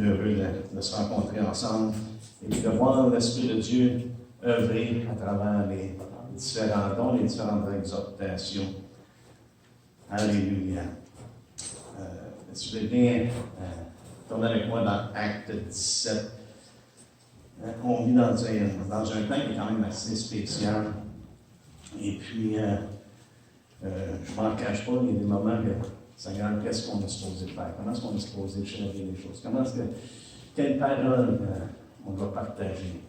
heureux de se rencontrer ensemble et puis de voir l'Esprit de Dieu œuvrer à travers les différents dons, les différentes exhortations. Alléluia. Si vous voulez bien tourner avec moi dans Acte 17, on vit dans un temps qui est quand même assez spécial. Et puis, je ne m'en cache pas, il y a des moments que, Seigneur, qu'est-ce qu'on est supposé faire? Comment est-ce qu'on est supposé changer les choses? Quelle parole on doit partager?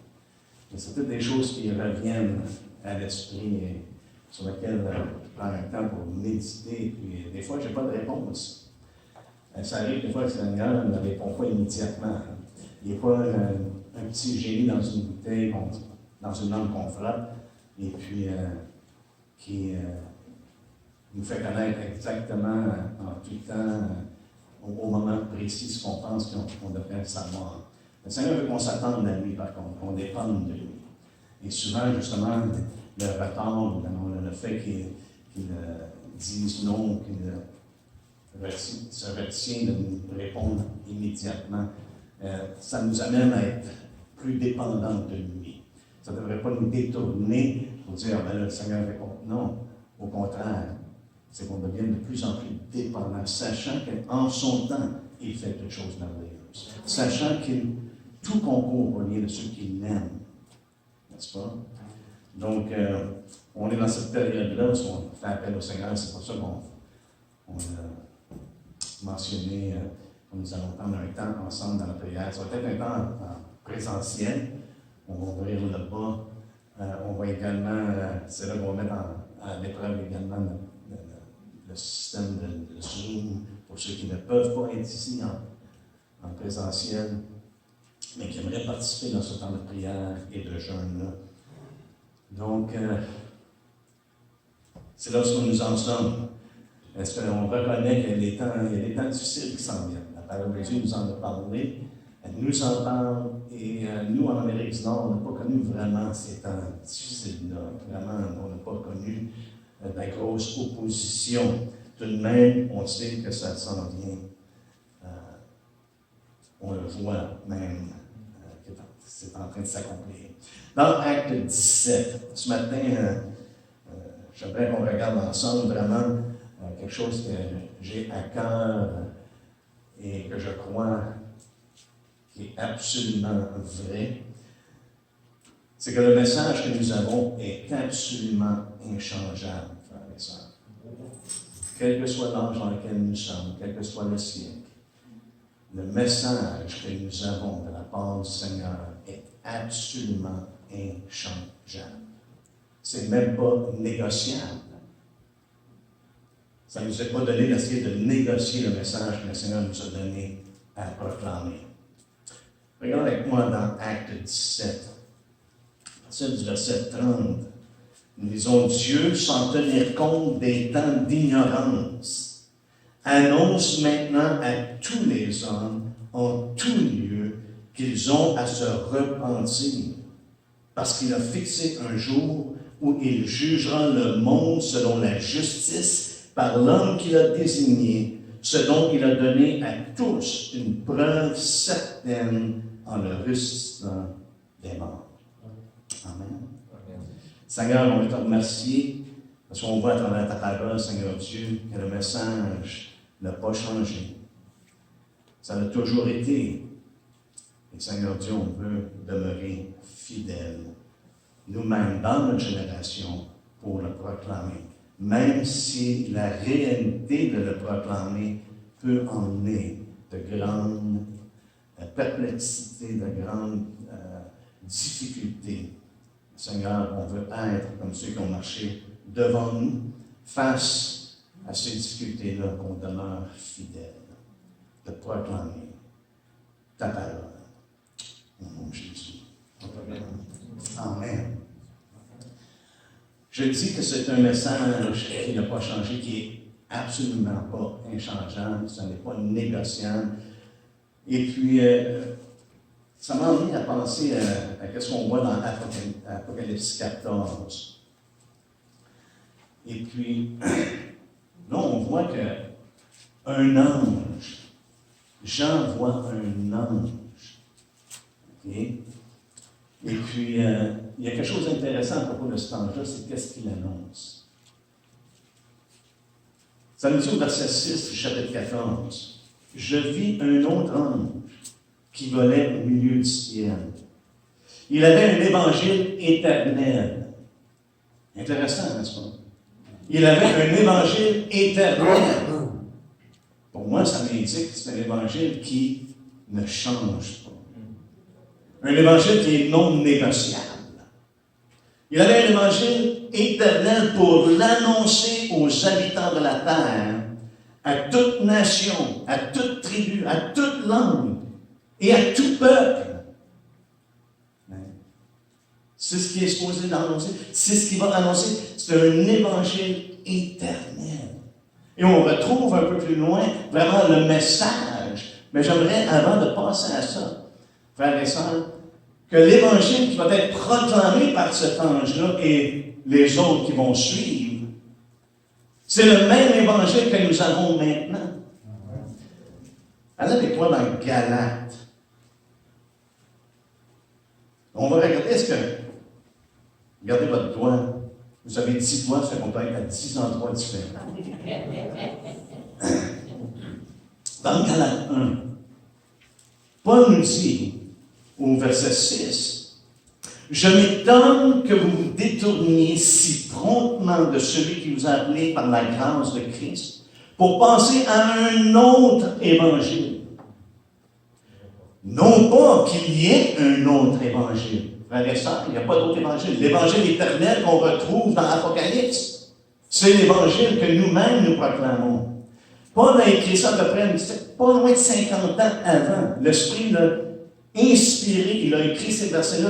Et c'est toutes des choses qui reviennent à l'esprit et sur lesquelles je prends un temps pour méditer. Puis, des fois, je n'ai pas de réponse. Ça arrive des fois que le Seigneur ne répond pas immédiatement. Il n'y a pas un petit génie dans une bouteille, dans une langue qu'on frappe, et puis qui nous fait connaître exactement en tout temps, au moment précis, ce qu'on pense qu'on devrait savoir. Le Seigneur veut qu'on s'attende à lui, par contre, qu'on dépende de lui. Et souvent, justement, le retard, le fait qu'il dise non, qu'il se retient de nous répondre immédiatement, ça nous amène à être plus dépendants de lui. Ça ne devrait pas nous détourner pour dire, ben là, le Seigneur répond. Non, au contraire, c'est qu'on devient de plus en plus dépendants, sachant qu'en son temps, il fait toutes choses merveilleuses. Sachant qu'il tout concourt au bien de ceux qui l'aiment. N'est-ce pas? Donc, on est dans cette période-là où on fait appel au Seigneur. C'est pour ça qu'on a mentionné que nous allons prendre un temps ensemble dans la prière. Ça va être un temps en présentiel. On va ouvrir là-bas. On va également, c'est là qu'on va mettre à l'épreuve également le système de Zoom pour ceux qui ne peuvent pas être ici en présentiel, mais qui aimeraient participer dans ce temps de prière et de jeûne-là. Donc, c'est là où nous en sommes. Est-ce qu'on reconnaît qu'il y a des temps difficiles qui s'en viennent? La parole de Dieu nous en a parlé. Elle nous en parle et nous, en Amérique du Nord, on n'a pas connu vraiment ces temps difficiles-là. Vraiment, on n'a pas connu de la grosse opposition. Tout de même, on sait que ça s'en vient. On le voit même, que c'est en train de s'accomplir. Dans Acte 17, ce matin, j'aimerais qu'on regarde ensemble vraiment quelque chose que j'ai à cœur et que je crois qui est absolument vrai. C'est que le message que nous avons est absolument inchangeable, frères et sœurs. Quel que soit l'âge dans lequel nous sommes, quel que soit le siècle, le message que nous avons de la part du Seigneur est absolument inchangeable. C'est même pas négociable. Ça ne nous est pas donné d'essayer de négocier le message que le Seigneur nous a donné à proclamer. Regardez avec moi dans Acte 17, à partir du verset 30. Nous disons, Dieu, sans tenir compte des temps d'ignorance, annonce maintenant à tous les hommes, en tout lieu, qu'ils ont à se repentir, parce qu'il a fixé un jour où il jugera le monde selon la justice par l'homme qu'il a désigné, ce dont il a donné à tous une preuve certaine en le ressuscitant des morts. Amen. Seigneur, on veut te remercier parce qu'on voit à travers ta parole, Seigneur Dieu, que le message n'a pas changé. Ça a toujours été. Et Seigneur Dieu, on veut demeurer fidèles, nous-mêmes, dans notre génération, pour le proclamer. Même si la réalité de le proclamer peut emmener de grandes perplexités, de grandes difficultés. Seigneur, on veut être comme ceux qui ont marché devant nous, face à ces difficultés-là, qu'on demeure fidèle, de proclamer ta parole. Au nom de Jésus. Amen. Je dis que c'est un message qui n'a pas changé, qui est absolument pas inchangeable, ce n'est pas négociable. Et puis, ça m'a amené à penser à ce qu'on voit dans Apocalypse 14. Et puis, là, on voit qu'un ange Jean voit un ange. Okay? Et puis, il y a quelque chose d'intéressant à propos de cet ange-là, c'est qu'est-ce qu'il annonce. Ça nous dit au verset 6 du chapitre 14. « Je vis un autre ange qui volait au milieu du ciel. Il avait un évangile éternel. » Intéressant, n'est-ce pas? Il avait un évangile éternel. Pour moi, ça m'indique que c'est un évangile qui ne change pas. Un évangile qui est non négociable. Il avait un évangile éternel pour l'annoncer aux habitants de la terre, à toute nation, à toute tribu, à toute langue et à tout peuple. C'est ce qui est supposé d'annoncer. C'est ce qu'il va annoncer. C'est un évangile éternel. Et on retrouve un peu plus loin vraiment le message. Mais j'aimerais, avant de passer à ça, frères et sœurs, que l'évangile qui va être proclamé par cet ange-là et les autres qui vont suivre, c'est le même évangile que nous avons maintenant. Allez avec moi dans Galates. On va regarder regardez votre doigt. Vous avez 10 doigts, ça peut être à 10 endroits différents. Dans Galates 1, Paul nous dit, au verset 6, « Je m'étonne que vous vous détourniez si promptement de celui qui vous a appelé par la grâce de Christ pour passer à un autre évangile. Non pas qu'il y ait un autre évangile. Frères et sœurs, il n'y a pas d'autre évangile. L'évangile éternel qu'on retrouve dans l'Apocalypse, c'est l'évangile que nous-mêmes nous proclamons. Paul a écrit ça à peu près, pas loin de 50 ans avant. L'Esprit l'a inspiré, il a écrit ces versets-là.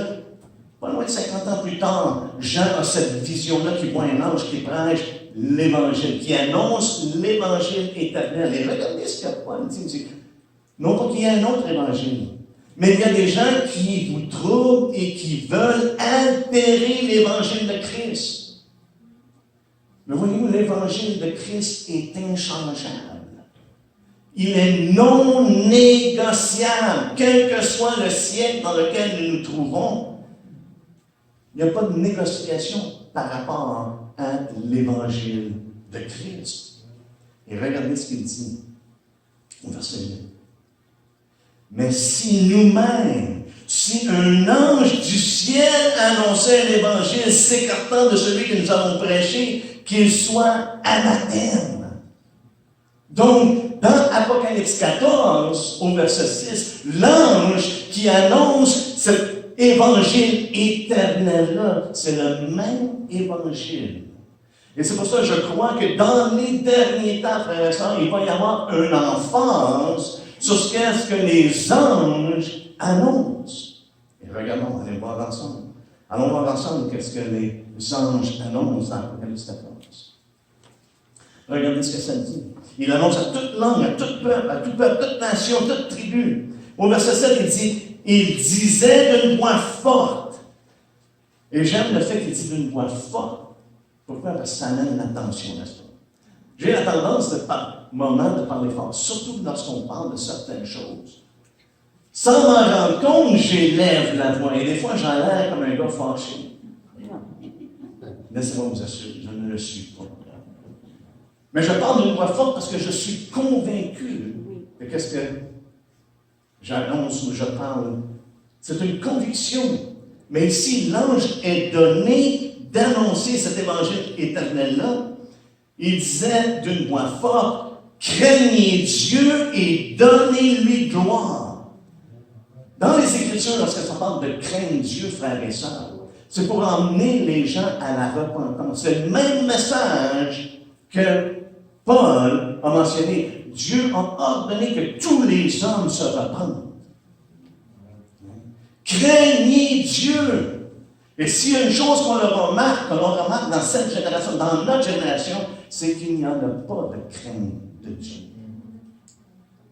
Pas loin de 50 ans plus tard, Jean a cette vision-là qui voit un ange qui prêche l'Évangile, qui annonce l'Évangile éternel. Et regardez ce qu'il y a Paul dit. Non pas qu'il y ait un autre Évangile, mais il y a des gens qui vous troublent et qui veulent altérer l'Évangile de Christ. Mais voyez-vous, l'Évangile de Christ est inchangeable. Il est non négociable, quel que soit le siècle dans lequel nous nous trouvons. Il n'y a pas de négociation par rapport à l'Évangile de Christ. Et regardez ce qu'il dit au verset 8. Mais si nous-mêmes, si un ange du ciel annonçait l'Évangile s'écartant de celui que nous avons prêché, qu'il soit anathème. Donc, dans Apocalypse 14, au verset 6, l'ange qui annonce cet évangile éternel-là, c'est le même évangile. Et c'est pour ça que je crois que dans les derniers temps, frères et sœurs, il va y avoir une emphase sur ce qu'est-ce que les anges annoncent. Et regardons, allons voir ensemble. Allons voir ensemble qu'est-ce que les anges annoncent dans Apocalypse 14. Regardez ce que ça dit. Il annonce à toute langue, à tout peuple, toute nation, toute tribu. Au verset 7, il dit, il disait d'une voix forte. Et j'aime le fait qu'il dit d'une voix forte. Pourquoi? Parce que ça amène l'attention, n'est-ce pas? J'ai la tendance par moment de parler fort, surtout lorsqu'on parle de certaines choses. Sans m'en rendre compte, j'élève la voix. Et des fois, j'en l'air comme un gars fâché. Laissez-moi vous assurer, je ne le suis pas. Mais je parle d'une voix forte parce que je suis convaincu de qu'est-ce que j'annonce ou je parle. C'est une conviction. Mais ici, l'ange est donné d'annoncer cet évangile éternel-là. Il disait d'une voix forte, « Craignez Dieu et donnez-lui gloire. » Dans les Écritures, lorsque ça parle de craindre Dieu, frères et sœurs, c'est pour emmener les gens à la repentance. C'est le même message que Paul a mentionné. Dieu a ordonné que tous les hommes se repentent. Craignez Dieu. Et s'il y a une chose qu'on remarque dans cette génération, dans notre génération, c'est qu'il n'y en a pas de crainte de Dieu.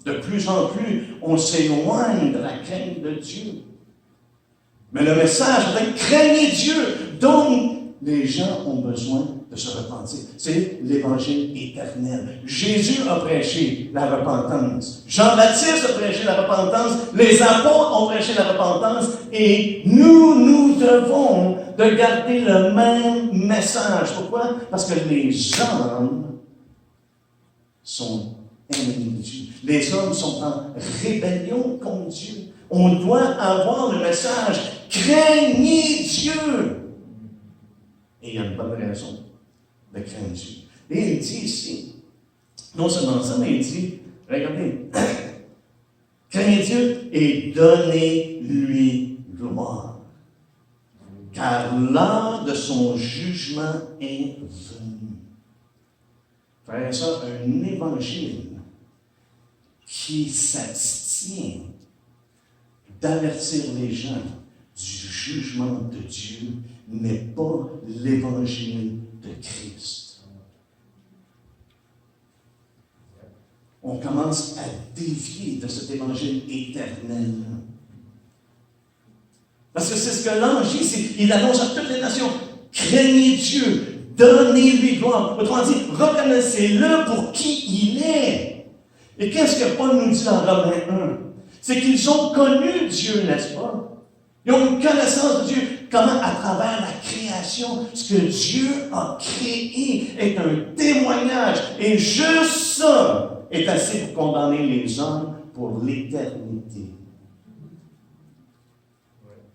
De plus en plus, on s'éloigne de la crainte de Dieu. Mais le message est craignez Dieu. Donc, les gens ont besoin de se repentir. C'est l'Évangile éternel. Jésus a prêché la repentance. Jean-Baptiste a prêché la repentance. Les apôtres ont prêché la repentance. Et nous devons de garder le même message. Pourquoi? Parce que les hommes sont ennemis de Dieu. Les hommes sont en rébellion contre Dieu. On doit avoir le message « Craignez Dieu ». Et il y a une bonne raison de craindre Dieu. Et il dit ici, non seulement ça, mais il dit, regardez, craignez Dieu et donnez-lui gloire. Car l'heure de son jugement est venue. Frère et sœurs, un évangile qui s'abstient d'avertir les gens du jugement de Dieu n'est pas l'évangile de Christ. On commence à dévier de cet évangile éternel. Parce que c'est ce que l'ange dit, il annonce à toutes les nations, craignez Dieu, donnez-lui gloire. Autrement dit, reconnaissez-le pour qui il est. Et qu'est-ce que Paul nous dit dans Romains 1? C'est qu'ils ont connu Dieu, n'est-ce pas? Ils ont une connaissance de Dieu. Comment? À travers la création, ce que Dieu a créé est un témoignage. Et juste ça est assez pour condamner les hommes pour l'éternité.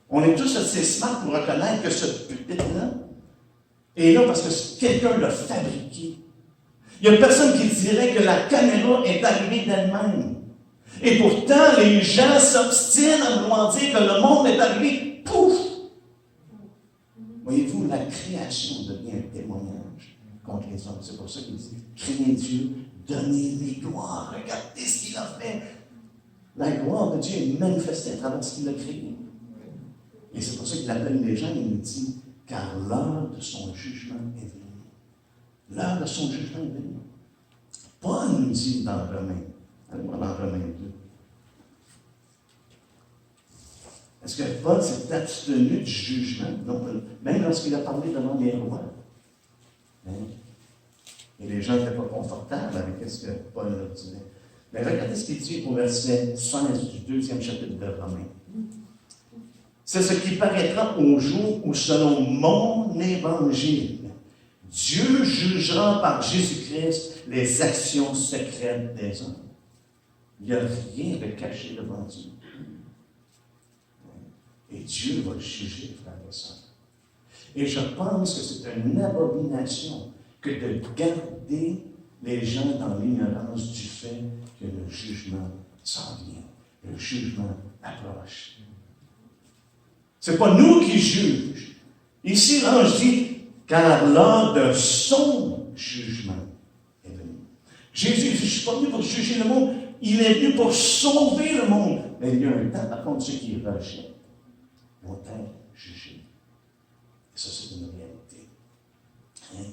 On est tous assez smart pour reconnaître que ce pupitre-là est là parce que quelqu'un l'a fabriqué. Il n'y a personne qui dirait que la caméra est arrivée d'elle-même. Et pourtant, les gens s'obstinent à vouloir dire que le monde est arrivé, pouf! Voyez-vous, la création devient un témoignage contre les hommes. C'est pour ça qu'il dit, craignez Dieu, donnez-lui gloire. Regardez ce qu'il a fait. La gloire de Dieu est manifestée à travers ce qu'il a créé. Et c'est pour ça qu'il appelle les gens, il nous dit, car l'heure de son jugement est venue. L'heure de son jugement est venue. Paul nous dit dans Romains, allez-moi dans Romains 2. Est-ce que Paul s'est abstenu du jugement? Non, même lorsqu'il a parlé devant les rois. Hein? Et les gens n'étaient pas confortables avec ce que Paul leur disait. Mais regardez ce qu'il dit au verset 16 du 2e chapitre de Romains. C'est ce qui paraîtra au jour où, selon mon évangile, Dieu jugera par Jésus-Christ les actions secrètes des hommes. Il n'y a rien de caché devant Dieu. Et Dieu va le juger, frères et sœurs. Et je pense que c'est une abomination que de garder les gens dans l'ignorance du fait que le jugement s'en vient. Le jugement approche. Ce n'est pas nous qui jugeons. Ici, l'ange dit, car l'heure de son jugement est venue. Jésus dit, je ne suis pas venu pour juger le monde, il est venu pour sauver le monde. Mais il y a un temps, par contre, ceux qui rejettent vont être jugés. Et ça, c'est une réalité. Hein?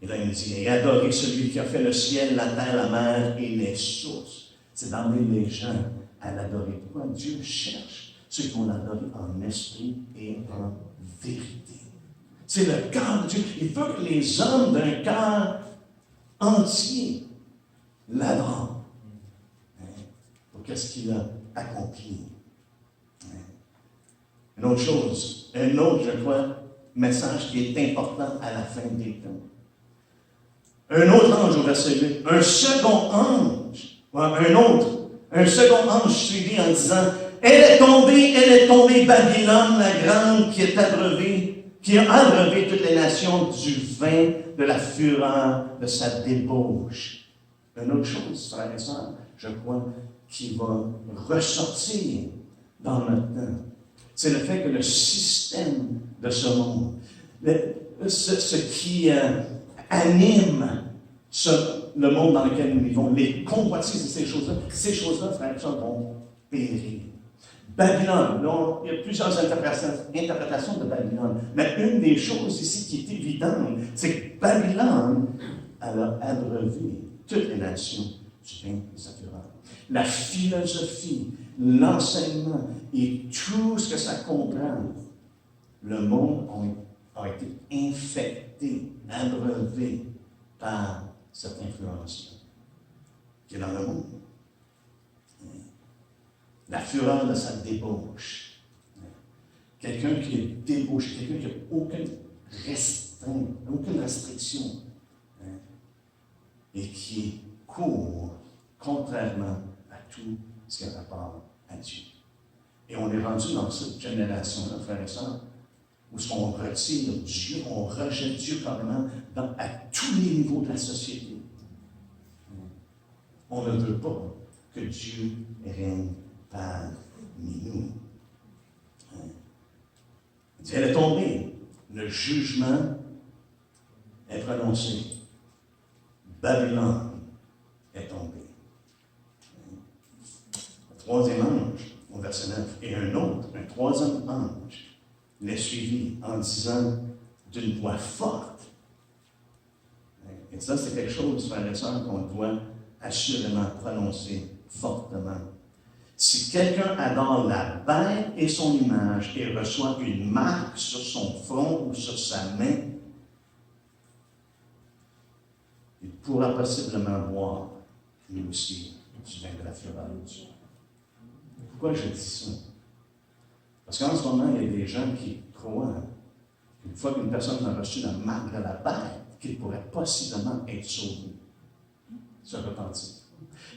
Et là, il nous dit, et adorez celui qui a fait le ciel, la terre, la mer et les sources. C'est d'emmener les gens à l'adorer. Pourquoi? Dieu cherche ceux qui vont l'adorer en esprit et en vérité. C'est le cœur de Dieu. Il veut que les hommes d'un cœur entier l'adorent. Hein? Pour qu'est-ce qu'il a accompli. Hein? Une autre chose, un autre, je crois, message qui est important à la fin des temps. Un autre ange au verset 8, un second ange, un second ange suivi en disant, elle est tombée, Babylone la grande, qui a abreuvé toutes les nations du vin de la fureur de sa débauche. Une autre chose, frères et sœurs, je crois, qui va ressortir dans notre temps, c'est le fait que le système de ce monde, ce qui anime le monde dans lequel nous vivons, les convoitises de ces choses-là, frères et sœurs, vont périr. Babylone, là, il y a plusieurs interprétations de Babylone, mais une des choses ici qui est évidente, c'est que Babylone, elle a abreuvé toutes les nations du vin de sa fureur. La philosophie, l'enseignement et tout ce que ça comprend, le monde a été infecté, abreuvé par cette influence-là, qui est dans le monde. La fureur de sa débauche. Quelqu'un qui est débauché, quelqu'un qui n'a aucune restriction, et qui court contrairement à tout ce qui a rapport à Dieu. Et on est rendu dans cette génération-là, frères et sœurs, où on retire Dieu, on rejette Dieu carrément à tous les niveaux de la société. On ne veut pas que Dieu règne parmi nous. Elle est tombée. Le jugement est prononcé. Babylone est tombée. Le troisième ange, au verset 9, et un troisième ange, l'a suivi en disant d'une voix forte. Et ça, c'est quelque chose, frères et sœurs, qu'on doit assurément prononcer fortement. Si quelqu'un adore la bête et son image et reçoit une marque sur son front ou sur sa main, il pourra possiblement boire, lui aussi, du vin de la fureur de Dieu. Pourquoi je dis ça? Parce qu'en ce moment, il y a des gens qui croient qu'une fois qu'une personne a reçu la marque de la bête, qu'il pourrait possiblement être sauvé, se repentir.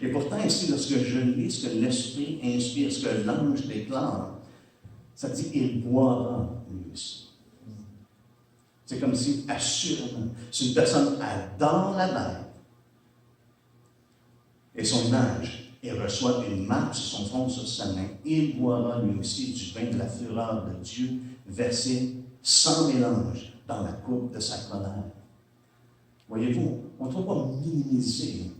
Et pourtant, ici, lorsque je lis ce que l'Esprit inspire, ce que l'ange déclare, ça dit il boira lui aussi. C'est comme si, assurément, si une personne adore la bête et son image, et reçoit une marque sur son front, sur sa main, il boira lui aussi du vin de la fureur de Dieu, versé sans mélange dans la coupe de sa colère. Voyez-vous, on ne doit pas minimiser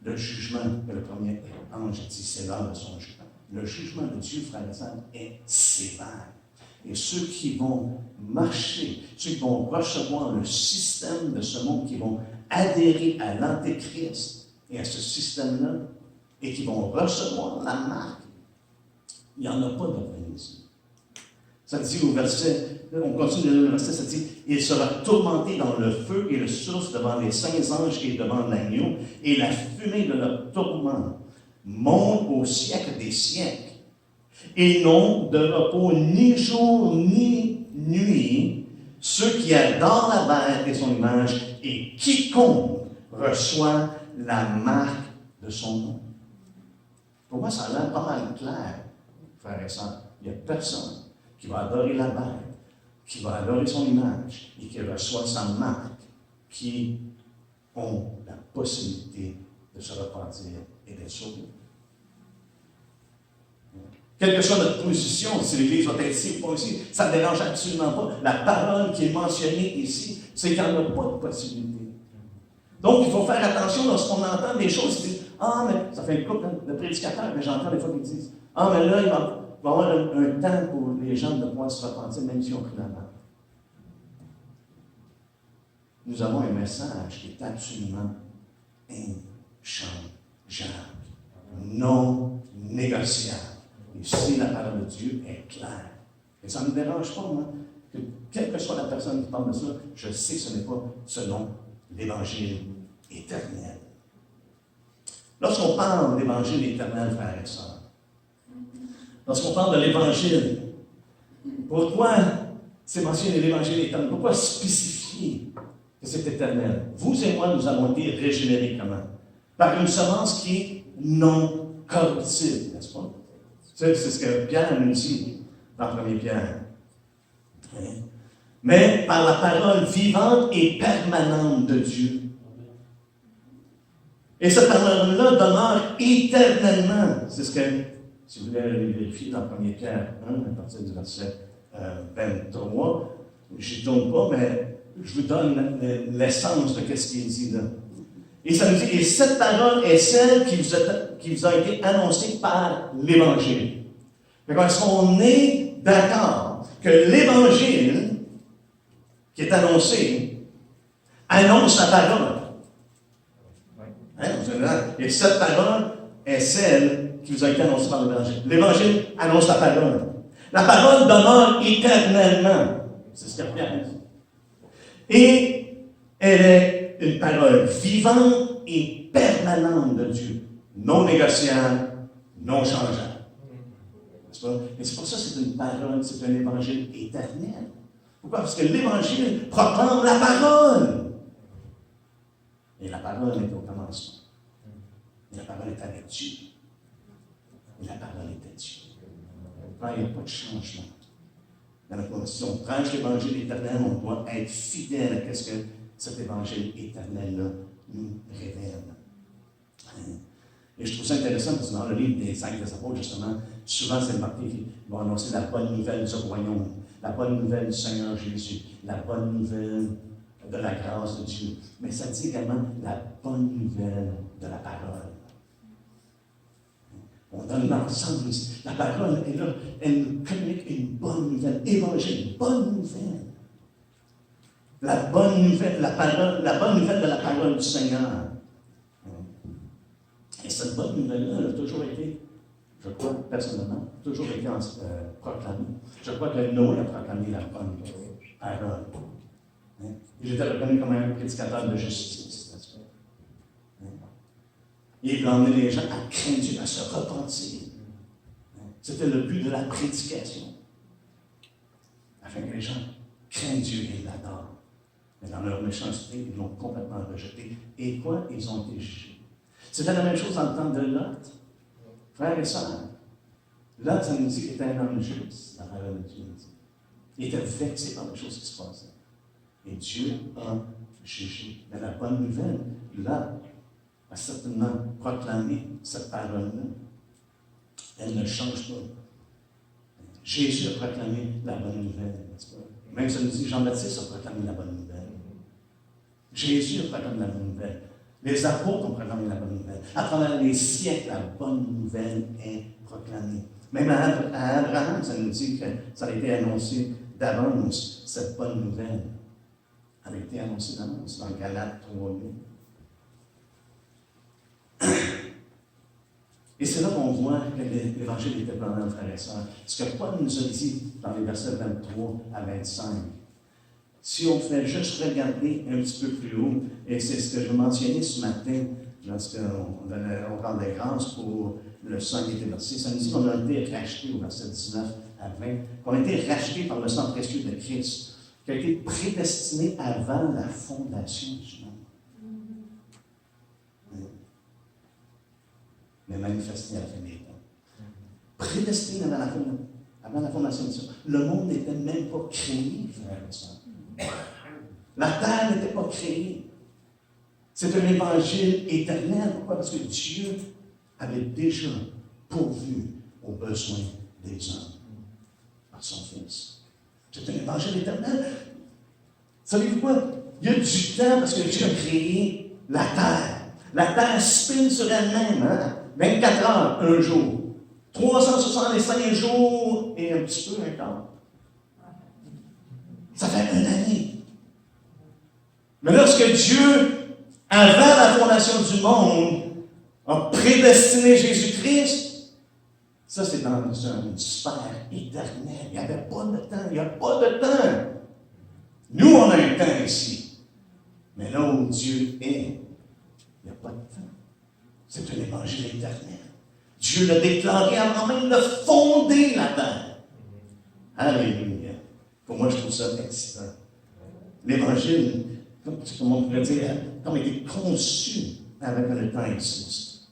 le jugement que le premier ange dit, c'est l'heure de son jugement. Le jugement de Dieu, frères et sœurs, est sévère. Et ceux qui vont marcher, ceux qui vont recevoir le système de ce monde, qui vont adhérer à l'Antéchrist et à ce système-là, et qui vont recevoir la marque, il n'y en a pas de ici. Ça dit au verset, on continue le verset, ça dit, il sera tourmenté dans le feu et le soufre devant les saints anges et devant l'agneau, et la fumée de leur tourment monte au siècle des siècles. Et n'ont de repos ni jour ni nuit ceux qui adorent la bête et son image, et quiconque reçoit la marque de son nom. Pour moi, ça a l'air pas mal clair, frères et sœurs. Il n'y a personne qui va adorer la bête, qui va adorer son image et qui reçoit sa marque, qui ont la possibilité de se repentir et d'être sauvés. Quelle que soit notre position, si l'Église va être ici ou pas ici, ça ne dérange absolument pas. La parole qui est mentionnée ici, c'est qu'il n'y en a pas de possibilité. Donc, il faut faire attention lorsqu'on entend des choses qui disent « Ah, mais ça fait une couple de prédicateurs, mais j'entends des fois qu'ils disent « Ah, mais là, il va y avoir un temps pour les gens de pouvoir se repentir, même si on pris la main. » Nous avons un message qui est absolument inchangeable, non négociable. Et si la parole de Dieu est claire, et ça ne me dérange pas, moi, que quelle que soit la personne qui parle de ça, je sais que ce n'est pas selon l'Évangile éternel. Lorsqu'on parle d'Évangile éternel, frères et sœurs, lorsqu'on parle de l'Évangile, pourquoi c'est mentionné l'Évangile éternel? Pourquoi spécifier que c'est éternel? Vous et moi, nous avons été régénérés comment? Par une semence qui est non corruptible, n'est-ce pas? C'est ce que Pierre nous dit dans 1 Pierre. Mais par la parole vivante et permanente de Dieu. Et cette parole-là demeure éternellement. C'est ce que, si vous voulez aller vérifier dans 1 Pierre 1, à partir du verset 23, je ne tourne pas, mais je vous donne l'essence de ce qui est dit là. Et ça nous dit, et cette parole est celle qui vous a été annoncée par l'Évangile. Est-ce qu'on est d'accord que l'Évangile qui est annoncé annonce la parole? Hein? Et cette parole est celle qui vous a été annoncée par l'Évangile. L'Évangile annonce la parole. La parole demeure éternellement. C'est ce qu'il y a. Et elle est une parole vivante et permanente de Dieu, non négociable, non changeable. N'est-ce pas? Et c'est pour ça que c'est une parole, c'est un évangile éternel. Pourquoi? Parce que l'évangile proclame la parole. Et la parole est au commencement. Et la parole est avec Dieu. Et la parole était Dieu. Quand il n'y a pas de changement. Si on prêche l'évangile éternel, on doit être fidèle à ce que cet évangile éternel-là nous révèle. Et je trouve ça intéressant parce que dans le livre des Actes des Apôtres, justement, souvent c'est marqué qu'ils vont annoncer la bonne nouvelle du royaume, la bonne nouvelle du Seigneur Jésus, la bonne nouvelle de la grâce de Dieu. Mais ça dit également la bonne nouvelle de la parole. On donne l'ensemble. La parole est là. Elle nous communique une bonne nouvelle. Évangile, une bonne nouvelle. La bonne nouvelle, la bonne nouvelle de la parole du Seigneur. Et cette bonne nouvelle-là, elle a toujours été, je crois, personnellement, toujours été proclamée. Je crois que Noé a proclamé la bonne parole. Il était reconnu comme un prédicateur de justice, n'est-ce pas? Il a emmené les gens à craindre Dieu, à se repentir. C'était le but de la prédication. Afin que les gens craignent Dieu et l'adorent. Mais dans leur méchanceté, ils l'ont complètement rejeté. Et quoi? Ils ont été jugés. C'était la même chose dans le temps de Lot. Frères et sœurs, Lot, ça nous dit qu'il était un homme juste, la parole de Dieu nous dit. Il était vexé par les choses qui se passaient. Et Dieu a jugé. Mais la bonne nouvelle, là, a certainement proclamé cette parole-là. Elle ne change pas. Jésus a proclamé la bonne nouvelle, n'est-ce pas? Même ça nous dit, Jean-Baptiste a proclamé la bonne nouvelle. Jésus a proclamé la bonne nouvelle. Les apôtres ont proclamé la bonne nouvelle. À travers les siècles, la bonne nouvelle est proclamée. Même à Abraham, ça nous dit que ça a été annoncé d'avance, cette bonne nouvelle. Elle a été annoncée d'avance dans Galates 3:8. Et c'est là qu'on voit que l'Évangile était pendant, frères et sœurs. Ce que Paul nous a dit dans les versets 23 à 25. Si on fait juste regarder un petit peu plus haut, et c'est ce que je mentionnais ce matin, lorsqu'on rend des grâces pour le sang qui était versé, ça nous dit qu'on a été rachetés au verset 19 à 20, qu'on a été rachetés par le sang précieux de Christ, qui a été prédestiné avant la fondation du monde. Mais manifesté à la fin des temps. Prédestiné avant la fondation du monde. Le monde n'était même pas créé, frère et sœur. La terre n'était pas créée. C'est un évangile éternel. Pourquoi? Parce que Dieu avait déjà pourvu aux besoins des hommes par son Fils. C'est un évangile éternel. Savez-vous quoi? Il y a du temps parce que Dieu a créé la terre. La terre spinne sur elle-même, hein? 24 heures, un jour. 365 jours et un petit peu un quart. Ça fait une année. Mais lorsque Dieu, avant la fondation du monde, a prédestiné Jésus-Christ, ça c'est dans une sphère éternelle. Il n'y avait pas de temps. Il n'y a pas de temps. Nous, on a un temps ici. Mais là où Dieu est, il n'y a pas de temps. C'est un évangile éternel. Dieu l'a déclaré avant même de fonder la terre. Alléluia. Pour moi, je trouve ça excitant. L'évangile, comme on pourrait dire, a été conçu avec le temps existe.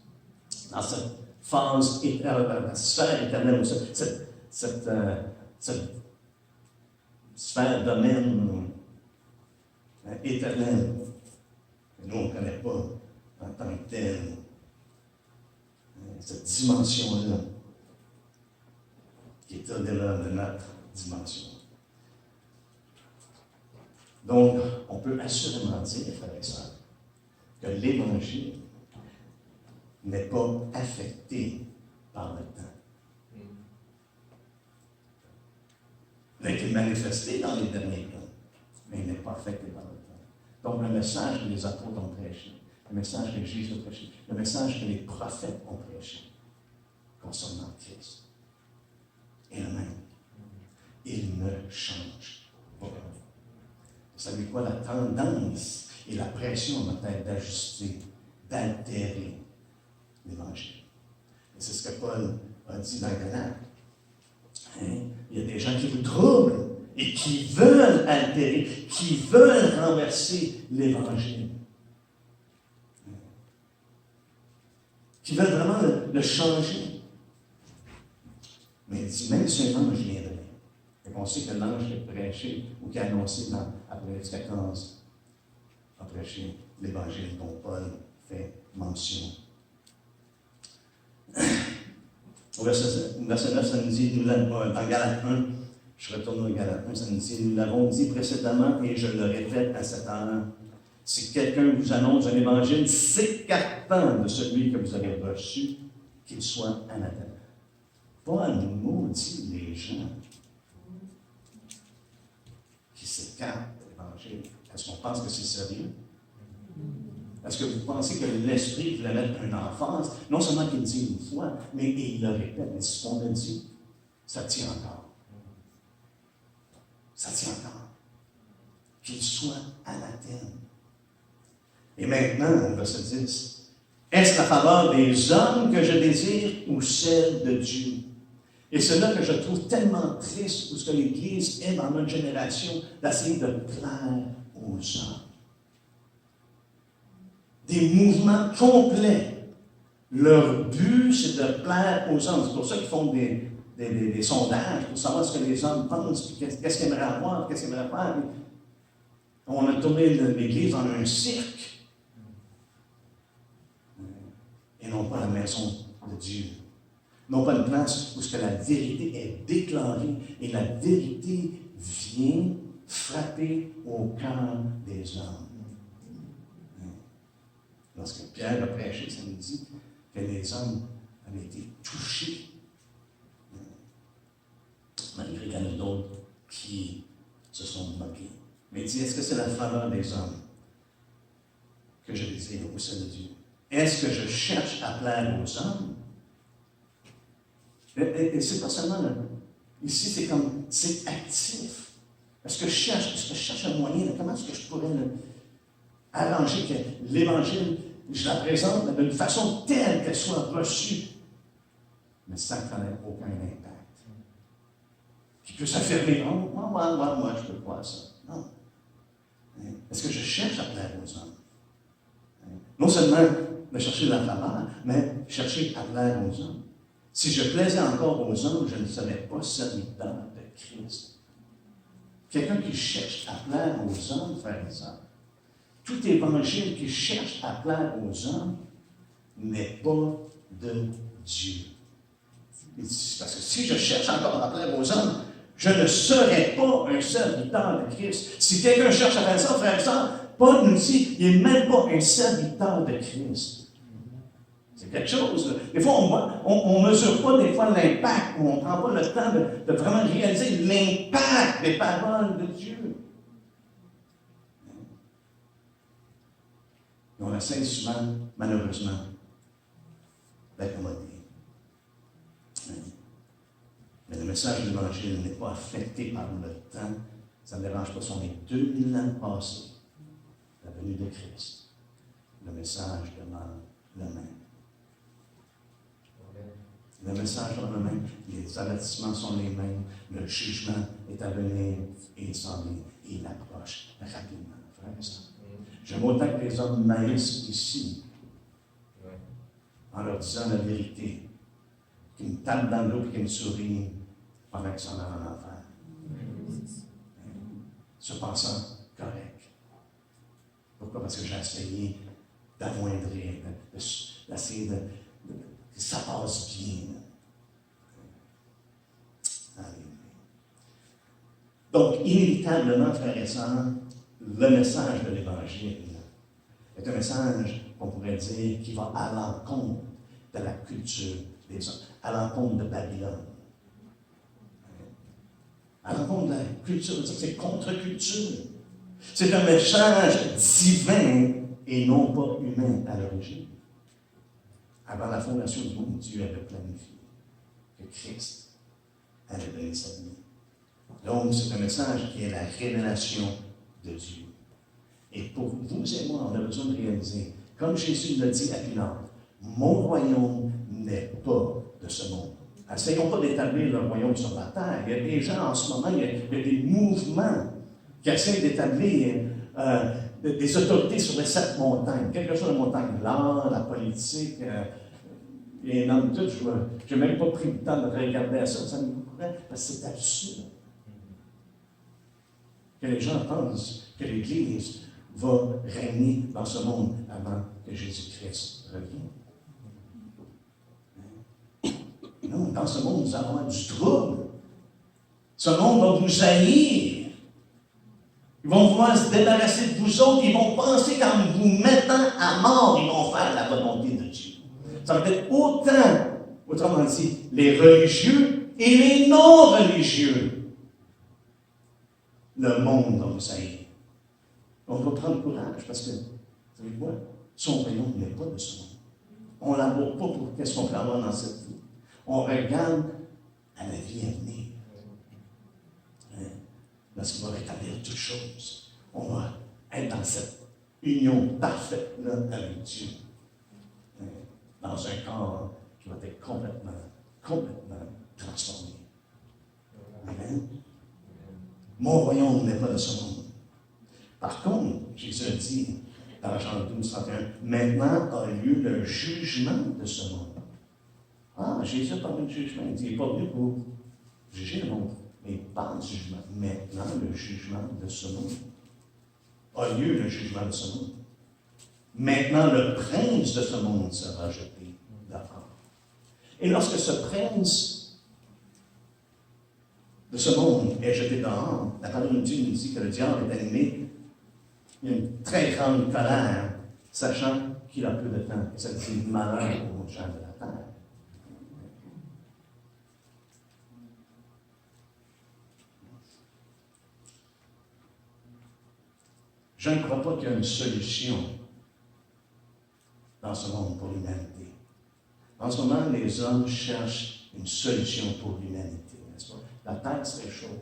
Dans cette phase, la sphère éternelle, cette sphère domaine éternelle, que nous, on ne connaît pas en tant que tel. Cette dimension-là, qui est au-delà de notre dimension. Donc, on peut assurément dire, frères et sœurs, que l'Évangile n'est pas affecté par le temps. Il a été manifesté dans les derniers temps, mais il n'est pas affecté par le temps. Donc, le message que les apôtres ont prêché, le message que Jésus a prêché, le message que les prophètes ont prêché concernant Christ est le même. Il ne change pas. savez quoi? La tendance et la pression va être d'ajuster, d'altérer l'Évangile. Et c'est ce que Paul a dit dans Galates. Hein? Il y a des gens qui vous troublent et qui veulent altérer, qui veulent renverser l'Évangile. Qui veulent vraiment le changer. Mais il dit, même si un ange viendrait, et qu'on sait que l'ange qui a prêché ou qui a annoncé après 14 a prêché l'Évangile dont Paul fait mention. Au verset 9, ça nous dit, dans Galates 1, je retourne au Galates 1, ça nous dit, nous l'avons dit précédemment et je le répète à cette heure, si quelqu'un vous annonce un évangile s'écartant de celui que vous avez reçu, qu'il soit anathème. Paul maudit les gens qui s'écartent de l'évangile. Est-ce qu'on pense que c'est sérieux? Est-ce que vous pensez que l'Esprit voulait mettre une emphase? Non seulement qu'il dit une fois, mais il le répète. Mais ce qu'on a dit, ça tient encore. Ça tient encore. Qu'il soit anathème. Et maintenant, on va se dire, est-ce la faveur des hommes que je désire ou celle de Dieu? Et c'est là que je trouve tellement triste où ce que l'Église est dans notre génération d'essayer de plaire aux hommes. Des mouvements complets. Leur but, c'est de plaire aux hommes. C'est pour ça qu'ils font des sondages pour savoir ce que les hommes pensent, puis qu'est-ce qu'ils aimeraient avoir, qu'est-ce qu'ils aimeraient faire. On a tourné l'Église en un cirque. Et non pas la maison de Dieu. Non pas une place où ce que la vérité est déclarée et la vérité vient frapper au cœur des hommes. Lorsque Pierre a prêché, ça nous dit que les hommes avaient été touchés. Malgré qu'il y en a d'autres qui se sont moqués. Mais il dit, est-ce que c'est la faveur des hommes que je désire ou celle de Dieu? Est-ce que je cherche à plaire aux hommes? Et c'est pas seulement là. Ici, c'est actif. Est-ce que je cherche un moyen? Comment est-ce que je pourrais arranger que l'Évangile, je la présente d'une façon telle qu'elle soit reçue, mais sans qu'elle n'ait aucun impact? Qui peut s'affirmer, oh, moi, je peux croire ça. Non. Est-ce que je cherche à plaire aux hommes? Non seulement de chercher la faveur, mais chercher à plaire aux hommes. Si je plaisais encore aux hommes, je ne serais pas serviteur de Christ. Quelqu'un qui cherche à plaire aux hommes, frères et sœurs, tout évangile qui cherche à plaire aux hommes n'est pas de Dieu. Parce que si je cherche encore à plaire aux hommes, je ne serai pas un serviteur de Christ. Si quelqu'un cherche à faire ça, frère et sœur, Paul nous dit, il n'est même pas un serviteur de Christ. C'est quelque chose. Là. Des fois, on ne mesure pas des fois l'impact, ou on ne prend pas le temps de vraiment réaliser l'impact des paroles de Dieu. Et on essaie souvent, malheureusement, d'accommoder. Mais le message de l'Évangile n'est pas affecté par le temps. Ça ne dérange pas si on est 2000 ans passés. La venue de Christ. Le message demeure le même. Le message demeure le même. Les avertissements sont les mêmes. Le jugement est à venir et il s'en vient. Et il approche rapidement. Frère et sœur. J'aime autant que les hommes maïs ici, en leur disant la vérité, qui me tape dans le dos et qui me sourit pendant qu'ils s'en allent en enfer. Se pensant correct. Pourquoi? Parce que j'ai essayé d'amoindrir, d'essayer que ça passe bien. Donc, inévitablement, frères et sœurs, le message de l'Évangile est un message, on pourrait dire, qui va à l'encontre de la culture des hommes, à l'encontre de Babylone. À l'encontre de la culture, c'est contre-culture. C'est un message divin et non pas humain à l'origine. Avant la fondation du monde, Dieu avait planifié que Christ allait donner sa vie. Donc, c'est un message qui est la révélation de Dieu. Et pour vous et moi, on a besoin de réaliser, comme Jésus l'a dit à Pilate, mon royaume n'est pas de ce monde. Essayons pas d'établir le royaume sur la terre. Il y a des gens en ce moment, il y a des mouvements qui essaient d'établir des autorités sur les 7 montagnes. Quelque chose de montagne, l'art, la politique, et dans tout, je n'ai même pas pris le temps de regarder à ça, ça me courait, parce que c'est absurde. Que les gens pensent que l'Église va régner dans ce monde avant que Jésus-Christ revienne. Non, dans ce monde, nous allons avoir du trouble. Ce monde va vous haïr. Ils vont vouloir se débarrasser de vous autres. Ils vont penser qu'en vous mettant à mort, ils vont faire la volonté de Dieu. Ça va être autrement dit, les religieux et les non-religieux. Le monde va vous haïr. On va prendre courage parce que, vous savez quoi? Son royaume n'est pas de ce monde. On ne l'amoure pas pour qu'est-ce qu'on peut avoir dans cette vie. On regarde à la vie à venir. Parce qu'il va rétablir toutes choses. On va être dans cette union parfaite-là avec Dieu. Dans un corps qui va être complètement transformé. Amen. Mon royaume n'est pas de ce monde. Par contre, Jésus a dit dans Jean 12, 31, maintenant a lieu le jugement de ce monde. Ah, Jésus a parlé de jugement. Il dit, il n'est pas venu pour juger le monde, mais il parle de jugement. Maintenant, le jugement de ce monde. A lieu le jugement de ce monde. Maintenant, le prince de ce monde sera jeté dehors. Et lorsque ce prince de ce monde est jeté dehors, la parole de Dieu nous dit que le diable est animé. Il y a une très grande colère, sachant qu'il a peu de temps. Et ça dit malheur aux gens de la terre. Je ne crois pas qu'il y a une solution dans ce monde pour l'humanité. En ce moment, les hommes cherchent une solution pour l'humanité, n'est-ce pas? La terre serait chaude.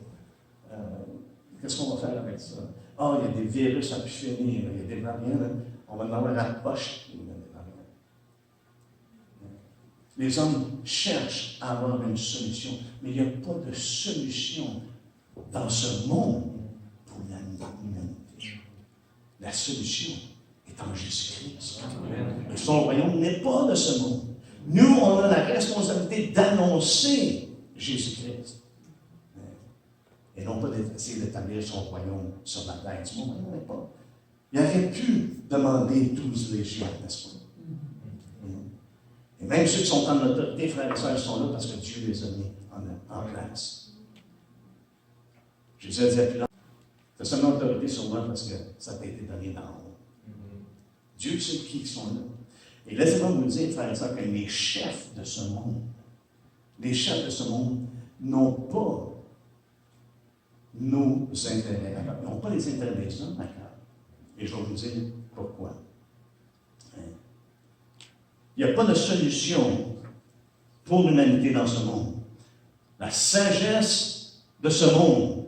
Qu'est-ce qu'on va faire avec ça? Ah, il y a des virus à plus finir, il y a des variants, on va en avoir à la poche. Les hommes cherchent à avoir une solution, mais il n'y a pas de solution dans ce monde pour l'humanité. La solution est en Jésus-Christ. Et son royaume n'est pas de ce monde. Nous, on a la responsabilité d'annoncer Jésus-Christ. Et non pas d'essayer d'établir son royaume sur la terre. Son royaume n'est pas. Il aurait pu demander 12 légions, n'est-ce pas? Et même ceux qui sont en autorité, frères et sœurs, sont là parce que Dieu les a mis en place. Jésus a dit à Pilate, tu as seulement autorité sur moi parce que ça t'a été donné d'en haut. Dieu sait qui sont là. Et laissez-moi vous dire, frères et sœurs, que les chefs de ce monde n'ont pas nos intérêts à cœur. Ils n'ont pas les intérêts des hommes à cœur. Et je vais vous dire pourquoi. Il n'y a pas de solution pour l'humanité dans ce monde. La sagesse de ce monde,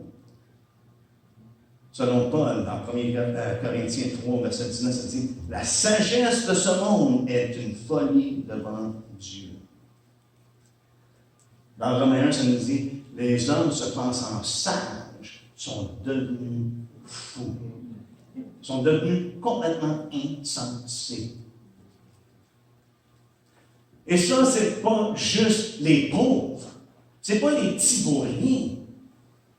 selon Paul, dans 1 Corinthiens 3, verset 19, ça dit « La sagesse de ce monde est une folie devant Dieu. » Dans Romains 1, ça nous dit « Les hommes se pensant sages sont devenus fous. » Sont devenus complètement insensés. Et ça, ce n'est pas juste les pauvres. Ce n'est pas les petits vauriens.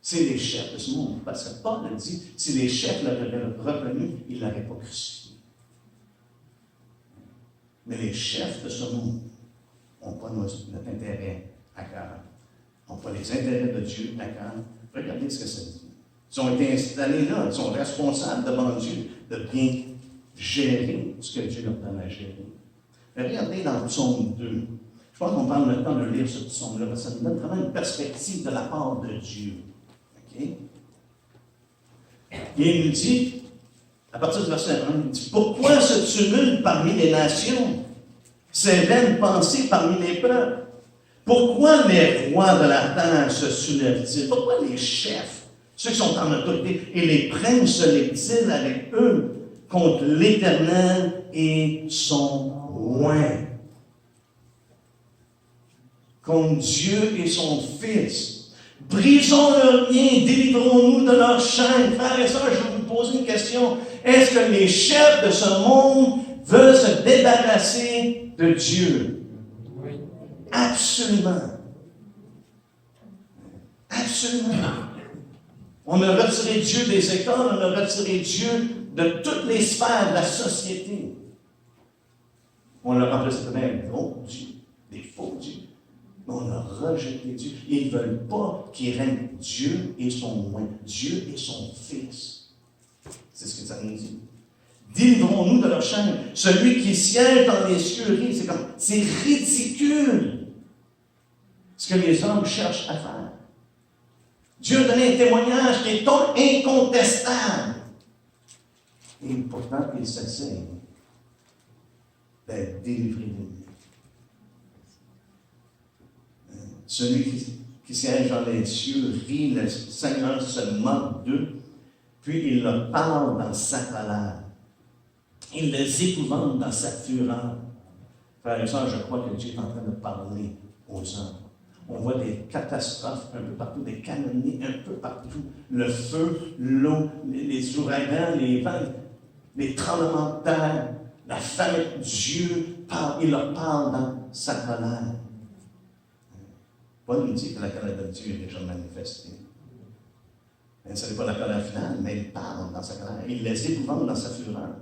C'est les chefs de ce monde. Parce que Paul a dit, si les chefs l'avaient reconnu, ils ne l'auraient pas crucifié. Mais les chefs de ce monde n'ont pas notre intérêt à cœur. N'ont pas les intérêts de Dieu à cœur. Regardez ce que ça dit. Ils ont été installés là, ils sont responsables devant Dieu de bien gérer ce que Dieu leur donne à gérer. Regardez dans le psaume 2. Je pense qu'on prend le temps de lire ce psaume-là, parce que ça nous donne vraiment une perspective de la part de Dieu. OK? Et il nous dit, à partir du verset 1, il dit « Pourquoi ce tumulte parmi les nations? Ces vaines pensées parmi les peuples? Pourquoi les rois de la terre se soulèvent-ils? Pourquoi les chefs ceux qui sont en autorité, et les princes se lèvent-ils avec eux contre l'Éternel et son oint. Contre Dieu et son Fils. Brisons leurs liens, délivrons-nous de leurs chaînes. Frères et sœurs, je vais vous poser une question. Est-ce que les chefs de ce monde veulent se débarrasser de Dieu? Oui. Absolument. Absolument. On a retiré Dieu des écoles, on a retiré Dieu de toutes les sphères de la société. On l'a remplacé par un gros Dieu, des faux dieux. On a rejeté Dieu. Ils ne veulent pas qu'il règne Dieu et son oint, Dieu et son Fils. C'est ce que ça nous dit. Délivrons-nous de leur chaîne. Celui qui siège dans les cieux rit. C'est ridicule ce que les hommes cherchent à faire. Dieu a donné un témoignage qui est incontestable. Et pourtant, il s'essaye d'être délivré de lui. Celui qui siège dans les cieux rit, le Seigneur se moque d'eux, puis il leur parle dans sa colère. Il les épouvante dans sa fureur. Frères et sœurs, je crois que Dieu est en train de parler aux hommes. On voit des catastrophes un peu partout, des calamités un peu partout. Le feu, l'eau, les ouragans, les vents, les tremblements de terre, la famine. Dieu parle, il leur parle dans sa colère. Paul nous dit que la colère de Dieu est déjà manifestée. Ce n'est pas la colère finale, mais il parle dans sa colère. Il les épouvante dans sa fureur.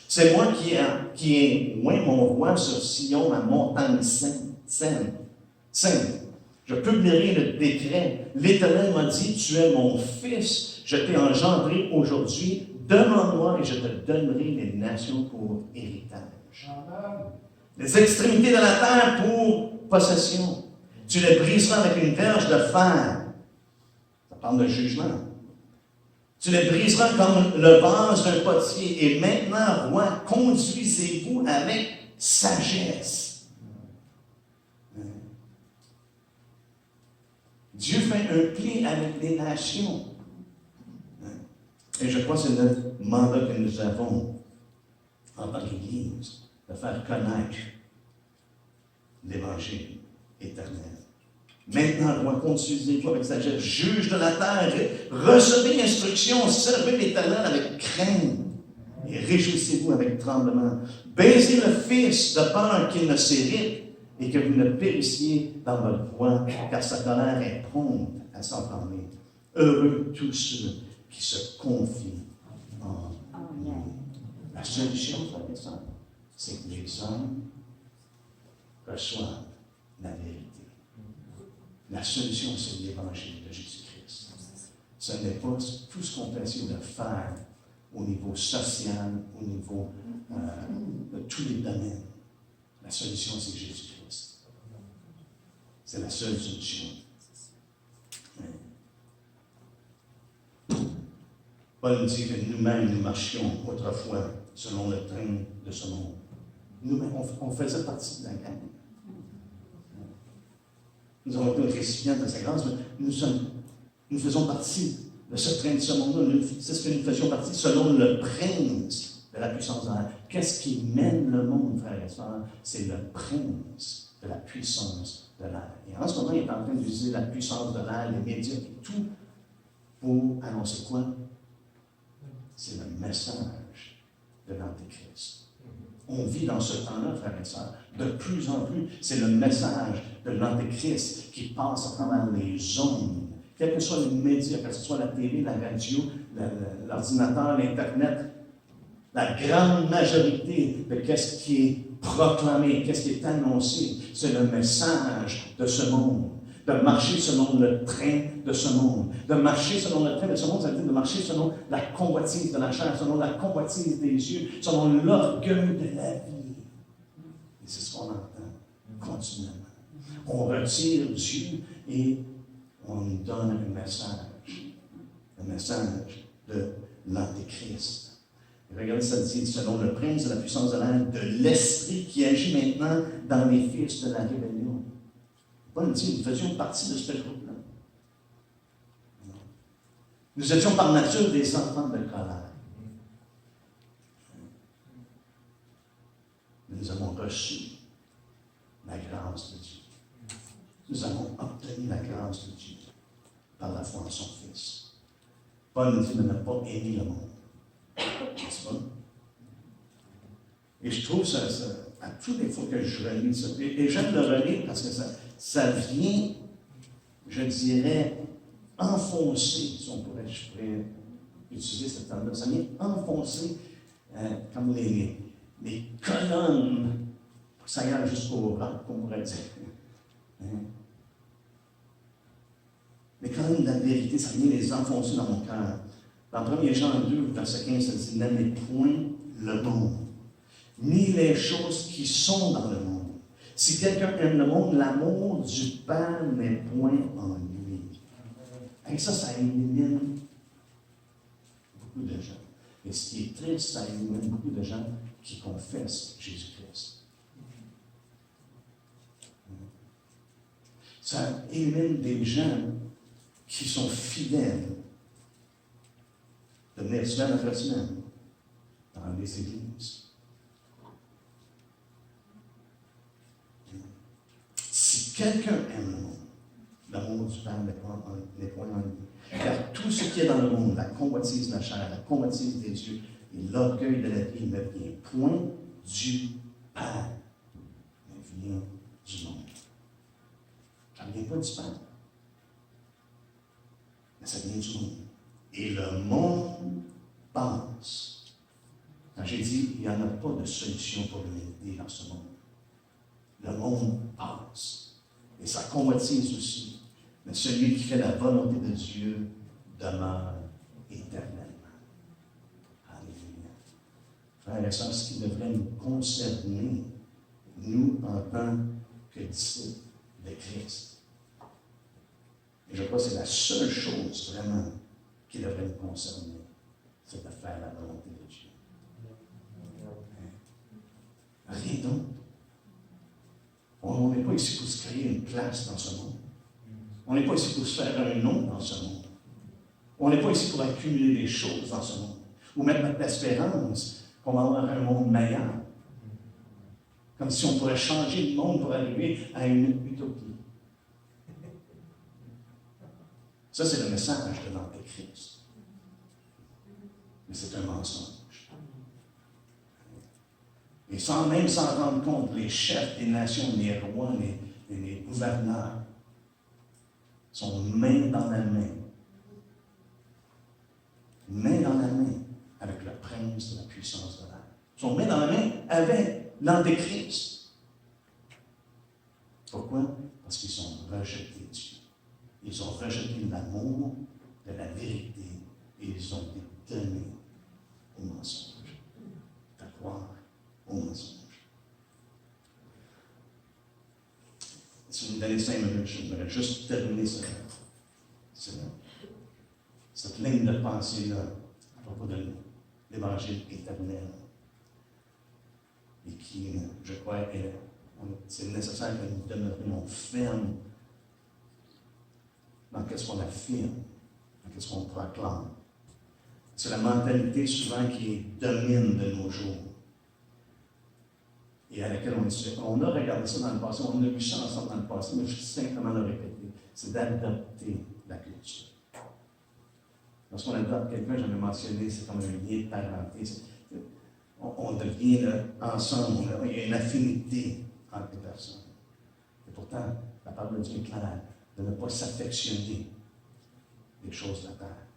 C'est moi qui ai oint mon roi sur Sion, ma montagne sainte. Je publierai le décret. L'Éternel m'a dit, tu es mon fils, je t'ai engendré aujourd'hui, demande-moi et je te donnerai les nations pour héritage. Les extrémités de la terre pour possession. Tu les briseras avec une verge de fer. Ça parle de jugement. Tu les briseras comme le vase d'un potier. Et maintenant, roi, conduisez-vous avec sagesse. Dieu fait un pli avec les nations. Et je crois que c'est notre mandat que nous avons en tant qu'Église, de faire connaître l'Évangile éternel. Maintenant, roi, conduisez-vous avec sagesse, juge de la terre, recevez l'instruction, servez l'Éternel avec crainte et réjouissez-vous avec tremblement. Baisez le Fils de peur qu'il ne s'irrite et que vous ne périssiez dans votre voie, car sa colère est prompte à s'enflammer. Heureux tous ceux qui se confient en lui. La solution, frères et sœurs, c'est que les hommes reçoivent la vérité. La solution, c'est l'Évangile de Jésus-Christ. Ce n'est pas tout ce qu'on peut essayer de faire au niveau social, au niveau de tous les domaines. La solution, c'est Jésus-Christ. C'est la seule solution. Paul nous dit que nous-mêmes, nous marchions autrefois selon le train de ce monde. Nous-mêmes, on faisait partie de la gang. Nous avons été récipients de sa grâce, mais nous faisons partie de ce train de ce monde-là. C'est ce que nous faisions partie selon le prince de la puissance de l'air. Qu'est-ce qui mène le monde, frères et sœurs? C'est le prince de la puissance de l'air. Et en ce moment, il est en train d'utiliser la puissance de l'air, les médias et tout, pour annoncer quoi? C'est le message de l'Antéchrist. On vit dans ce temps-là, frères et sœurs. De plus en plus, c'est le message de l'Antéchrist qui passe à travers les ondes. Quels que soient les médias, que ce soit la télé, la radio, l'ordinateur, l'Internet, la grande majorité de qu'est-ce qui est proclamé, qu'est-ce qui est annoncé, c'est le message de ce monde. De marcher selon le train de ce monde. De marcher selon le train de ce monde, ça veut dire de marcher selon la convoitise de la chair, selon la convoitise des yeux, selon l'orgueil de la vie. Et c'est ce qu'on entend continuellement. On retire Dieu et on nous donne un message de l'Antéchrist. Regardez, ça dit, selon le prince de la puissance de l'air, de l'esprit qui agit maintenant dans les fils de la rébellion. Paul dit, nous faisions partie de ce groupe-là. Nous étions par nature des enfants de colère. Nous avons reçu la grâce de Dieu. Nous avons obtenu la grâce de Dieu par la foi en son Fils. Paul nous dit de ne pas aimer le monde. N'est-ce pas? Et je trouve ça, à toutes les fois que je relis ça, et j'aime le relire parce que ça vient, je dirais, enfoncer, si on pourrait, je pourrais utiliser ce terme-là, ça vient enfoncer comme les colonnes, pour que ça aille jusqu'au roc, qu'on pourrait dire. Les colonnes de la vérité, ça vient les enfoncer dans mon cœur. Dans 1 Jean 2, verset 15, ça dit « N'aimez point le monde, ni les choses qui sont dans le monde. Si quelqu'un aime le monde, l'amour du Père n'est point en lui. » Et ça élimine beaucoup de gens. Et ce qui est triste, ça élimine beaucoup de gens qui confessent Jésus-Christ. Ça élimine des gens qui sont fidèles de venir semaine après semaine dans les églises. Si quelqu'un aime le monde, l'amour du Père n'est point en lui. Car tout ce qui est dans le monde, la convoitise de la chair, la convoitise des yeux et l'orgueil de la vie ne vient point du Père, mais vient du monde. Ça ne vient pas du Père, mais ça vient du monde. Et le monde passe. Quand j'ai dit, il n'y en a pas de solution pour l'humanité dans ce monde. Le monde passe. Et sa convoitise aussi. Mais celui qui fait la volonté de Dieu demeure éternellement. Alléluia. Frères et sœurs, ce qui devrait nous concerner, nous, en tant que disciples de Christ. Et je crois que c'est la seule chose vraiment qui devrait nous concerner, c'est de faire la volonté de Dieu. Rien d'autre. On n'est pas ici pour se créer une place dans ce monde. On n'est pas ici pour se faire un nom dans ce monde. On n'est pas ici pour accumuler des choses dans ce monde. Ou mettre notre espérance qu'on va avoir un monde meilleur. Comme si on pourrait changer le monde pour arriver à une utopie. Ça, c'est le message de l'Antéchrist. Mais c'est un mensonge. Et sans même s'en rendre compte, les chefs des nations, les rois, les gouverneurs sont main dans la main avec le prince de la puissance de l'air. Ils sont main dans la main avec l'Antéchrist. Pourquoi? Parce qu'ils ont rejeté Dieu. Ils ont rejeté l'amour de la vérité et ils ont été donnés au mensonge. À croire au mensonge. Si vous me donnez 5 minutes, je voudrais juste terminer cette ligne de pensée-là à propos de l'Évangile éternel. Et qui, je crois, c'est nécessaire que nous demeurions fermes dans ce qu'on affirme, dans ce qu'on proclame. C'est la mentalité souvent qui domine de nos jours. Et à laquelle on a regardé ça dans le passé, on a vu ça ensemble dans le passé, mais je vais simplement le répéter. C'est d'adopter la culture. Lorsqu'on adopte quelqu'un, j'avais mentionné, c'est comme un lien de parenté. On devient ensemble, il y a une affinité entre les personnes. Et pourtant, la parole de Dieu est claire, de ne pas s'affectionner des choses de la terre.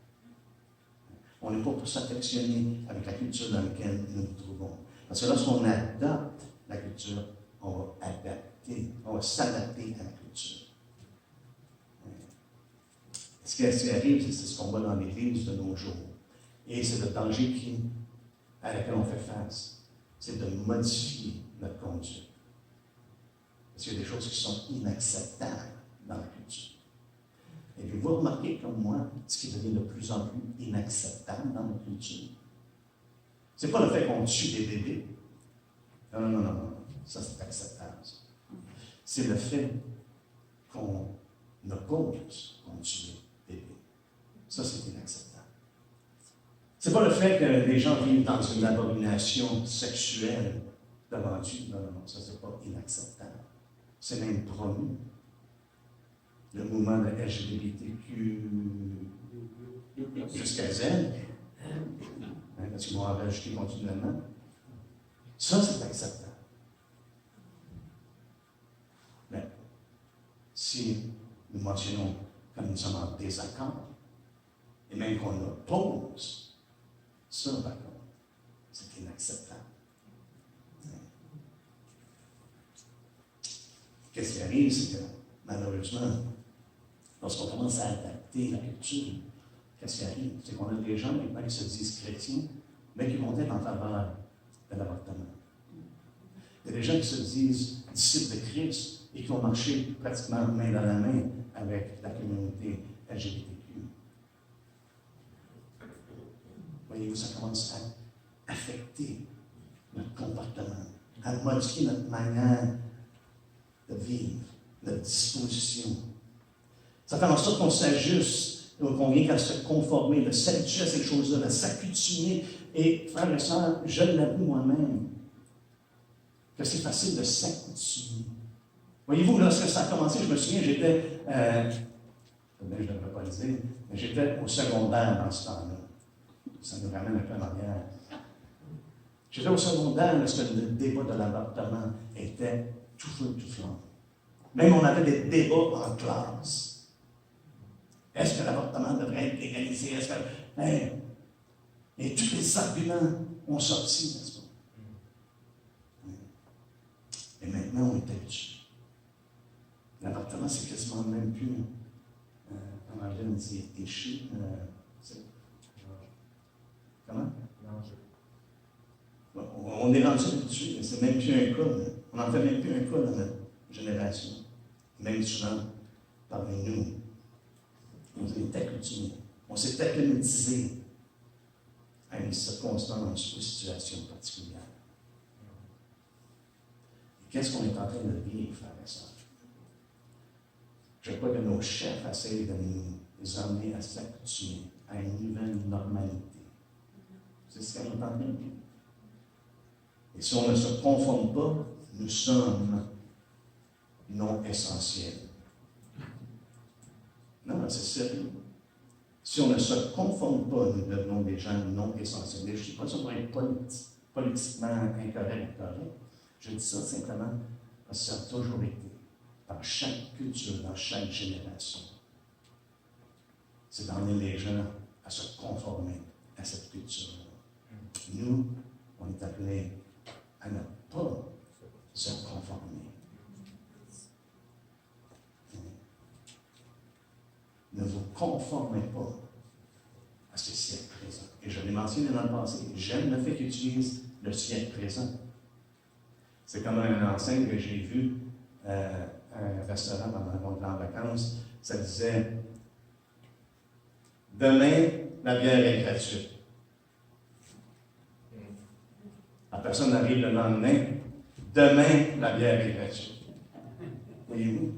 On n'est pas pour s'affectionner avec la culture dans laquelle nous nous trouvons. Parce que lorsqu'on adopte la culture, on va s'adapter à la culture. Ce qui arrive, c'est ce qu'on voit dans l'Église de nos jours. Et c'est le danger à laquelle on fait face. C'est de modifier notre conduite. Parce qu'il y a des choses qui sont inacceptables dans la culture. Et puis vous remarquez comme moi, ce qui devient de plus en plus inacceptable dans notre culture. Ce n'est pas le fait qu'on tue des bébés. Non. Ça, c'est acceptable. C'est le fait qu'on oppose qu'on tue des bébés. Ça, c'est inacceptable. C'est pas le fait que les gens vivent dans une abomination sexuelle devant Dieu. Non, non, non, ça, c'est pas inacceptable. C'est même promu. Le mouvement de LGBTQ jusqu'à Z, parce qu'ils vont en rajouter continuellement. Ça, c'est acceptable. Mais si nous mentionnons que nous sommes en désaccord, et même qu'on oppose, ça, par contre, c'est inacceptable. Qu'est-ce qui arrive, c'est que, malheureusement, lorsqu'on commence à adapter la culture, qu'est-ce qui arrive? C'est qu'on a des gens maintenant qui se disent chrétiens, mais qui vont être en faveur de l'avortement. Il y a des gens qui se disent disciples de Christ et qui vont marcher pratiquement main dans la main avec la communauté LGBTQ. Voyez-vous, ça commence à affecter notre comportement, à modifier notre manière de vivre, notre disposition. Ça fait en sorte qu'on s'ajuste, qu'on vient qu'à se conformer, de s'habituer à ces choses-là, de s'accoutumer. Et, frères et sœurs, je l'avoue moi-même, que c'est facile de s'accoutumer. Voyez-vous, lorsque ça a commencé, je me souviens, j'étais, je ne devrais pas le dire, mais j'étais au secondaire dans ce temps-là. Ça nous ramène un peu en arrière. J'étais au secondaire lorsque le débat de l'avortement était tout feu, tout flamme. Même on avait des débats en classe. Est-ce que l'avortement devrait être légalisé? Est-ce que... Hey, et tous les arguments ont sorti, n'est-ce pas? Et maintenant, on est habitué. L'avortement, c'est quasiment même plus, en anglais, on dit échu. Comment? On est rendu habitué, mais c'est même plus un cas. On n'en fait même plus un cas dans notre génération. Même souvent, parmi nous, on est accoutumés. On s'est acclimatisé à une circonstance ou situation particulière. Et qu'est-ce qu'on est en train de vivre, frères et sœurs? Je crois que nos chefs essayent de nous emmener à s'accoutumer à une nouvelle normalité. C'est ce qu'on est en train de vivre. Et si on ne se conforme pas, nous sommes non essentiels. Non, c'est sérieux. Si on ne se conforme pas, nous devenons des gens non essentiels. Je ne dis pas ça pour être politiquement incorrect. Je dis ça simplement parce que ça a toujours été, dans chaque culture, dans chaque génération. C'est d'emmener les gens à se conformer à cette culture-là. Nous, on est appelés à ne pas se conformer. Ne vous conformez pas à ce siècle présent. Et je l'ai mentionné dans le passé, j'aime le fait qu'ils utilisent le siècle présent. C'est comme un enseigne que j'ai vu à un restaurant pendant mon temps en vacances. Ça disait « Demain, la bière est gratuite. » La personne arrive le lendemain, « Demain, la bière est gratuite. » Voyez-vous?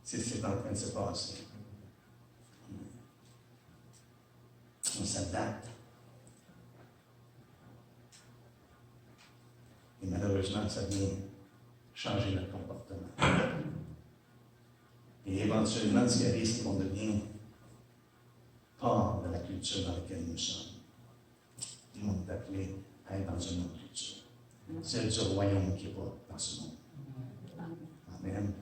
C'est en train de se passer. On s'adapte. Et malheureusement, ça vient changer notre comportement. Et éventuellement, ce qui arrive, c'est qu'on devient part de la culture dans laquelle nous sommes. Nous, on est appelés à être dans une autre culture. Celle du royaume qui est pas dans ce monde. Amen.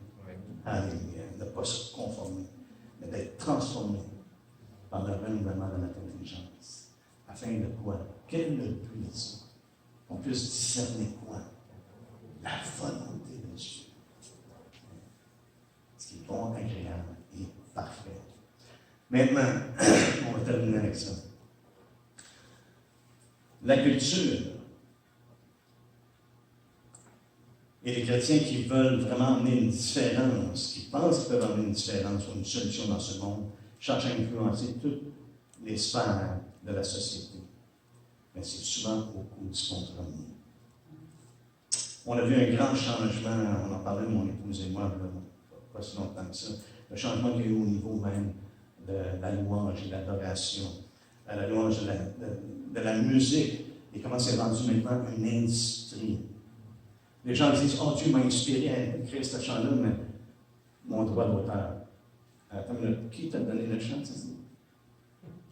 Alléluia. Ne pas se conformer, mais d'être transformé par le renouvellement de notre intelligence. Afin de quoi? Quel est le but de ça? Qu'on puisse discerner quoi? La volonté de Dieu. Ce qui est bon, agréable et parfait. Maintenant, on va terminer avec ça. La culture et les chrétiens qui veulent vraiment amener une différence, qui pensent qu'ils peuvent amener une différence ou une solution dans ce monde, cherchent à influencer toutes les sphères de la société. Mais c'est souvent au coût du compromis. On a vu un grand changement, on en parlait, mon épouse et moi, pas si longtemps que ça. Le changement qu'il y a eu au niveau même de la louange et de l'adoration, la louange de la musique, et comment c'est rendu maintenant une industrie. Les gens disent, oh Dieu m'a inspiré à écrire ce chant-là, mais mon droit d'auteur. Qui t'a donné le chant, c'est ça?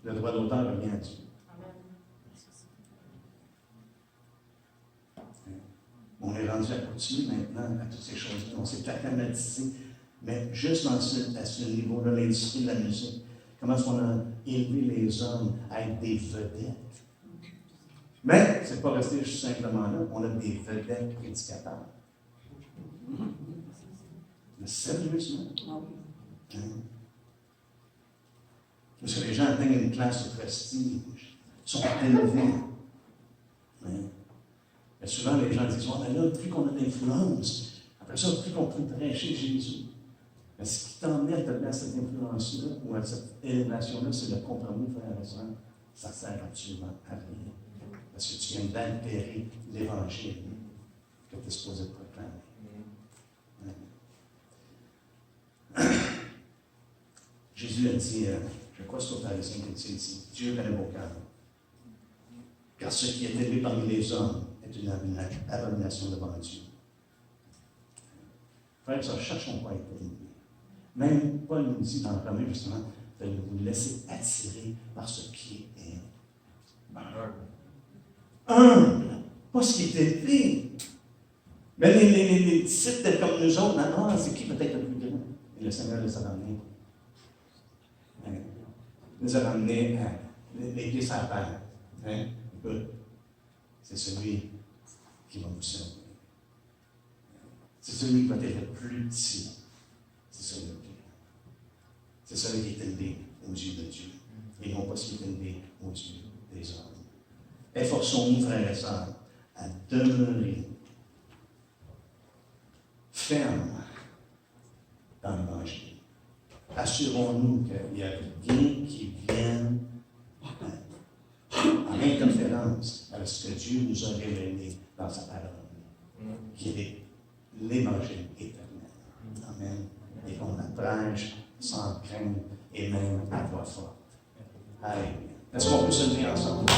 Le droit d'auteur revient à Dieu. On est rendu accoutumé maintenant à toutes ces choses-là. On s'est acclimatisé. Mais juste à ce niveau-là, l'industrie de la musique, comment est-ce qu'on a élevé les hommes à être des vedettes? Mais ce n'est pas resté juste simplement là. On a des vedettes prédicateurs. Mais sérieusement? Hein? Parce que les gens atteignent une classe de prestige, sont élevés. Hein? Mais souvent, les gens disent, oh, mais là, plus qu'on a d'influence, après ça, plus qu'on peut prêcher Jésus. Mais ce qui t'emmène à te donner cette influence-là, ou à cette élévation-là, c'est le compromis, frère et soeur. Ça ne sert absolument à rien. Parce que tu viens d'altérer l'Évangile que tu es supposé proclamer. Jésus a dit, je crois que c'est aux pharisiens qu'il dit, Dieu connaît vos cœurs. Car ce qui est élevé parmi les hommes est une abomination devant Dieu. Frère, ça, cherchons pas à être élevé. Même Paul nous dit dans le premier, justement, de vous laisser attirer par ce qui est humble. Pas ce qui est élevé. Mais les disciples étaient comme nous autres. Non, c'est qui peut-être le plus grand? Et le Seigneur les a ramenés. Il les a ramenés les pieds sur la terre. Hein? C'est celui qui va vous servir. C'est celui qui va être le plus petit. C'est celui qui est grand. C'est celui qui est élevé aux yeux de Dieu. Et non pas ce qui est élevé aux yeux des hommes. Efforçons-nous, frères et sœurs, à demeurer fermes dans l'Évangile. Assurons-nous qu'il n'y a rien qui vienne en interférence avec ce que Dieu nous a révélé dans sa parole, qui est l'Évangile éternel. Amen. Et qu'on la prêche sans crainte et même à voix forte. Alléluia. Est-ce qu'on peut se lever ensemble?